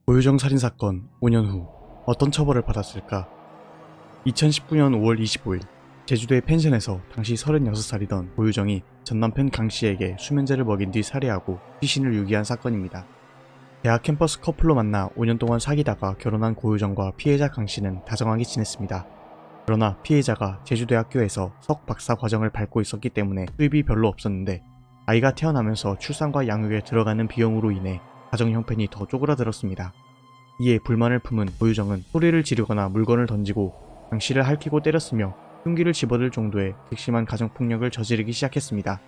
고유정 살인사건 5년 후 어떤 처벌을 받았을까? 2019년 5월 25일 제주도의 펜션에서 당시 36살이던 고유정이 전남편 강씨에게 수면제를 먹인 뒤 살해하고 시신을 유기한 사건입니다. 대학 캠퍼스 커플로 만나 5년 동안 사귀다가 결혼한 고유정과 피해자 강씨는 다정하게 지냈습니다. 그러나 피해자가 제주대학교에서 석 박사 과정을 밟고 있었기 때문에 수입이 별로 없었는데 아이가 태어나면서 출산과 양육에 들어가는 비용으로 인해 가정 형편이 더 쪼그라들었습니다. 이에 불만을 품은 고유정은 소리를 지르거나 물건을 던지고 강씨를 핥히고 때렸으며 흉기를 집어들 정도의 극심한 가정폭력을 저지르기 시작했습니다.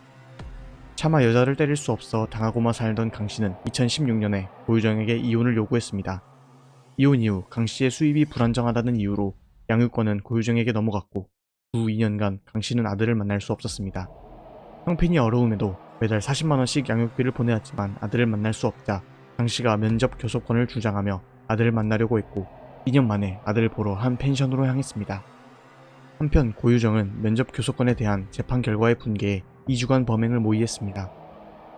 차마 여자를 때릴 수 없어 당하고만 살던 강씨는 2016년에 고유정에게 이혼을 요구했습니다. 이혼 이후 강씨의 수입이 불안정하다는 이유로 양육권은 고유정에게 넘어갔고 후 2년간 강씨는 아들을 만날 수 없었습니다. 형편이 어려움에도 매달 40만원씩 양육비를 보내왔지만 아들을 만날 수 없자 강씨가 면접 교섭권을 주장하며 아들을 만나려고 했고 2년 만에 아들을 보러 한 펜션으로 향했습니다. 한편 고유정은 면접 교섭권에 대한 재판 결과에 분개해 2주간 범행을 모의했습니다.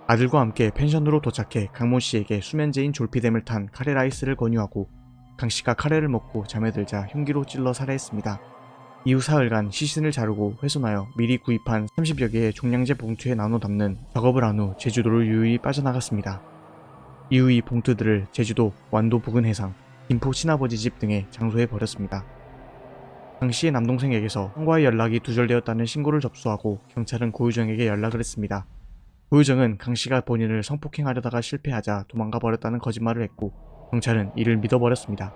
아들과 함께 펜션으로 도착해 강모씨에게 수면제인 졸피뎀을 탄 카레 라이스를 권유하고 강씨가 카레를 먹고 잠에 들자 흉기로 찔러 살해했습니다. 이후 사흘간 시신을 자르고 훼손하여 미리 구입한 30여 개의 종량제 봉투에 나눠 담는 작업을 한 후 제주도를 유유히 빠져나갔습니다. 이후 이 봉투들을 제주도 완도 부근 해상, 김포 친아버지 집 등의 장소에 버렸습니다. 강씨의 남동생에게서 형과의 연락이 두절되었다는 신고를 접수하고 경찰은 고유정에게 연락을 했습니다. 고유정은 강씨가 본인을 성폭행하려다가 실패하자 도망가 버렸다는 거짓말을 했고 경찰은 이를 믿어버렸습니다.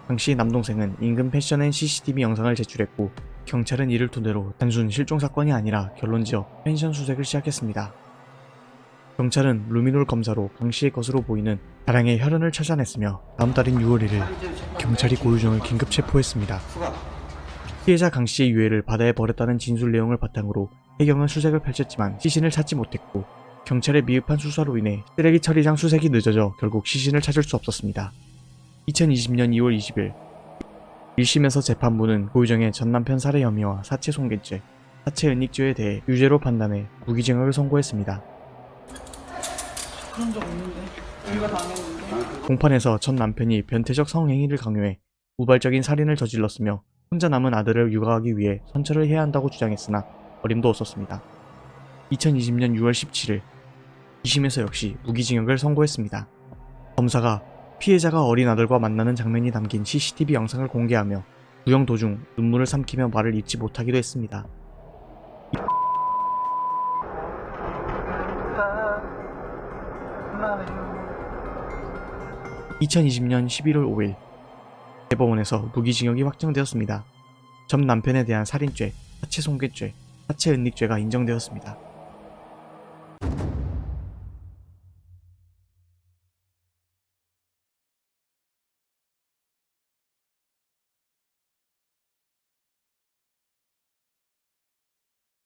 강씨의 남동생은 인근 펜션의 CCTV 영상을 제출했고 경찰은 이를 토대로 단순 실종사건이 아니라 결론지어 펜션 수색을 시작했습니다. 경찰은 루미놀 검사로 강씨의 것으로 보이는 다량의 혈흔을 찾아냈으며 다음 달인 6월 1일 경찰이 고유정을 긴급 체포했습니다. 피해자 강씨의 유해를 바다에 버렸다는 진술 내용을 바탕으로 해경은 수색을 펼쳤지만 시신을 찾지 못했고 경찰의 미흡한 수사로 인해 쓰레기 처리장 수색이 늦어져 결국 시신을 찾을 수 없었습니다. 2020년 2월 20일 1심에서 재판부는 고유정의 전남편 살해 혐의와 사체 손괴죄, 사체 은닉죄에 대해 유죄로 판단해 무기징역을 선고했습니다. 그런 적 없는데 우리가 당했는데. 공판에서 전 남편이 변태적 성행위를 강요해 우발적인 살인을 저질렀으며 혼자 남은 아들을 육아하기 위해 선처를 해야 한다고 주장했으나 어림도 없었습니다. 2020년 6월 17일 2심에서 역시 무기징역을 선고했습니다. 검사가 피해자가 어린 아들과 만나는 장면이 담긴 CCTV 영상을 공개하며 구형 도중 눈물을 삼키며 말을 잇지 못하기도 했습니다. 2020년 11월 5일 대법원에서 무기징역이 확정되었습니다. 전 남편에 대한 살인죄, 사체 손괴죄, 사체 은닉죄가 인정되었습니다.